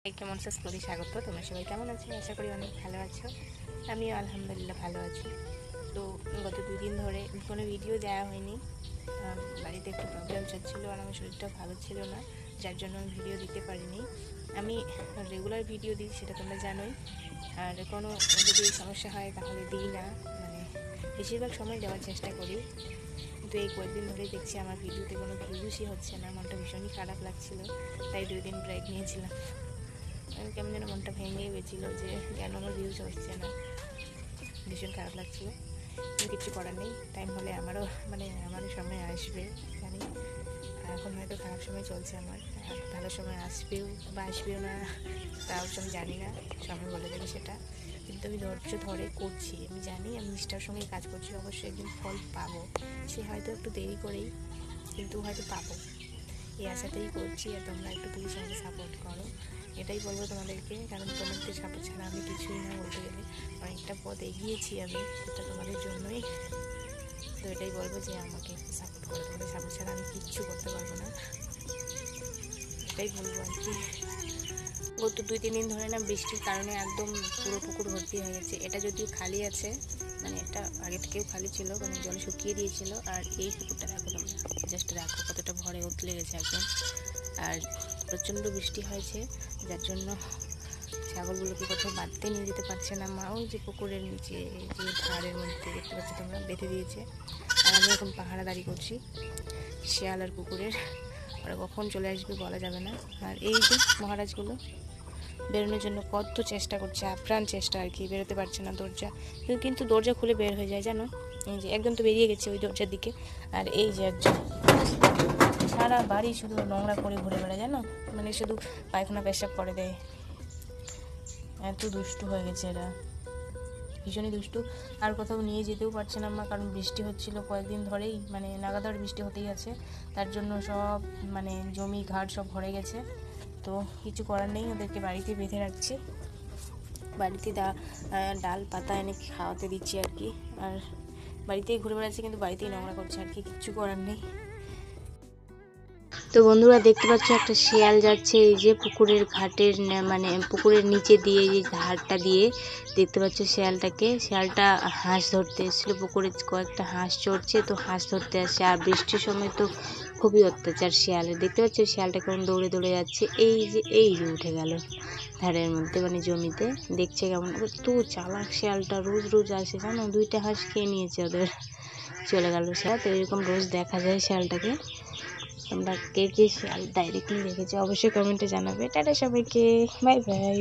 সবাইকে মনসাস ব্লগে স্বাগত। তোমরা সবাই কেমন আছো? আশা করি অনেক ভালো আছো। আমিও আলহামদুলিল্লাহ ভালো আছি। তো গত 2 দিন ধরে কোনো ভিডিও দেওয়া হয়নি। বাড়িতে একটু প্রবলেম চলছিল আর আমার শরীরটাও ভালো ছিল না, যার জন্য আমি ভিডিও দিতে পারিনি। আমি রেগুলার ভিডিও দিই, সেটা তোমরা জানোই। আর কোনো যদি সমস্যা হয় তাহলে দিই না, মানে বেশিরভাগ সময় দেওয়ার চেষ্টা করি। কিন্তু এই কয়েকদিন ধরেই দেখছি আমার ভিডিওতে কোনো ভিউজই হচ্ছে না। মনটা ভীষণই খারাপ লাগছিল, তাই 2 দিন ব্রেক নিয়েছিলাম। কেমন যেন মনটা ভেঙে গেছিলো যে কেন আমার ভিউজ হচ্ছে না, ভীষণ খারাপ লাগছিলো। কিন্তু কিছু করার নেই, টাইম হলে আমারও আমারও সময় আসবে জানি। এখন হয়তো খারাপ সময় চলছে আমার, আর ভালো সময় আসবেও বা আসবেও না তাও আমি জানি না, সময় বলে দেবে সেটা। কিন্তু আমি ধৈর্য ধরে করছি, আমি জানি আমি নিষ্ঠার সঙ্গে কাজ করছি, অবশ্যই একদিন ফল পাবো। সে হয়তো একটু দেরি করেই, কিন্তু হয়তো পাবো, এই আশাতেই করছি। আর তোমরা একটু প্লিজ আমাকে সাপোর্ট করো, এটাই বলবো তোমাদেরকে। কারণ তোমাদের সাপোর্ট ছাড়া আমি কিছুই না, বলতে গেলে অনেকটা পথ এগিয়েছি আমি, সেটা তোমাদের জন্যই। তো এটাই বলবো যে আমাকে একটু সাপোর্ট করো, তোমাদের সাপোর্ট ছাড়া আমি কিচ্ছু করতে পারবো না, এটাই বলবো আর কি। গত 2-3 দিন ধরে না বৃষ্টির কারণে একদম পুরো পুকুর ভর্তি হয়ে গেছে। এটা যদিও খালি আছে, মানে এটা আগে থেকেও খালি ছিল, মানে জল শুকিয়ে দিয়েছিল। আর এই পুকুরটা দেখো তোমরা, জাস্ট দেখো কতটা ভরে উতলে গেছে একদম। আর প্রচণ্ড বৃষ্টি হয়েছে, যার জন্য ছাগলগুলোকে কোথাও বাঁধতে নিয়ে যেতে পারছে না মা। ওই যে পুকুরের নিচে যে ধারের মধ্যে দেখতে পাচ্ছি তোমরা, বেঁধে দিয়েছে। আর আমি এখন পাহারাদারি করছি শিয়াল আর কুকুরের, ওরা কখন চলে আসবে বলা যাবে না। আর এই যে মহারাজগুলো বেরোনোর জন্য কত চেষ্টা করছে, আপ্রাণ চেষ্টা আর কি, বেরোতে পারছে না দরজা, কিন্তু দরজা খুলে বের হয়ে যায় জানো। এই যে একজন তো বেরিয়ে গেছে ওই দরজার দিকে, আর এই যে একজন সারা বাড়ি শুধু নোংরা করে ঘুরে বেড়ায় জানো, মানে শুধু পায়খানা পেশাব করে দেয়। এত দুষ্টু হয়ে গেছে এরা, ভীষণই দুষ্টু। আর কোথাও নিয়ে যেতেও পারছে না মা, কারণ বৃষ্টি হচ্ছিল কয়েকদিন ধরেই, মানে লাগাতার বৃষ্টি হতেই আছে। তার জন্য সব মানে জমি ঘাট সব ভরে গেছে। তো কিছু করার নেই, ওদেরকে বাড়িতে বেঁধে রাখছি, বাড়িতে ডাল পাতা এনে খাওয়াতে দিচ্ছি আর কি। আর বাড়িতেই ঘুরে বেড়াচ্ছে, কিন্তু বাড়িতেই নোংরা করছে আর কি, কিচ্ছু করার নেই। তো বন্ধুরা দেখতে পাচ্ছ একটা শিয়াল যাচ্ছে এই যে পুকুরের ঘাটের, মানে পুকুরের নিচে দিয়ে, যে ধারটা দিয়ে দেখতে পাচ্ছ শিয়ালটাকে। শিয়ালটা হাঁস ধরতে এসেছিল, পুকুরে কয়েকটা হাঁস চড়ছে, তো হাঁস ধরতে আসছে। আর বৃষ্টির সময় তো খুবই অত্যাচার শিয়ালের, দেখতে পাচ্ছ শিয়ালটা কেমন দৌড়ে দৌড়ে যাচ্ছে। এই যে উঠে গেল ধারের মধ্যে, মানে জমিতে, দেখছে কেমন তো চালাক শিয়ালটা, রোজ রোজ আসে জানো, 2টা হাঁস খেয়ে নিয়েছে ওদের, চলে গেল শিয়াল। তো এরকম রোজ দেখা যায় শিয়ালটাকে। তোমরা কে কে শিয়াল ডাইরেক্টলি দেখেছো অবশ্যই কমেন্টে জানাবে। টাটা সবাইকে, বাই বাই।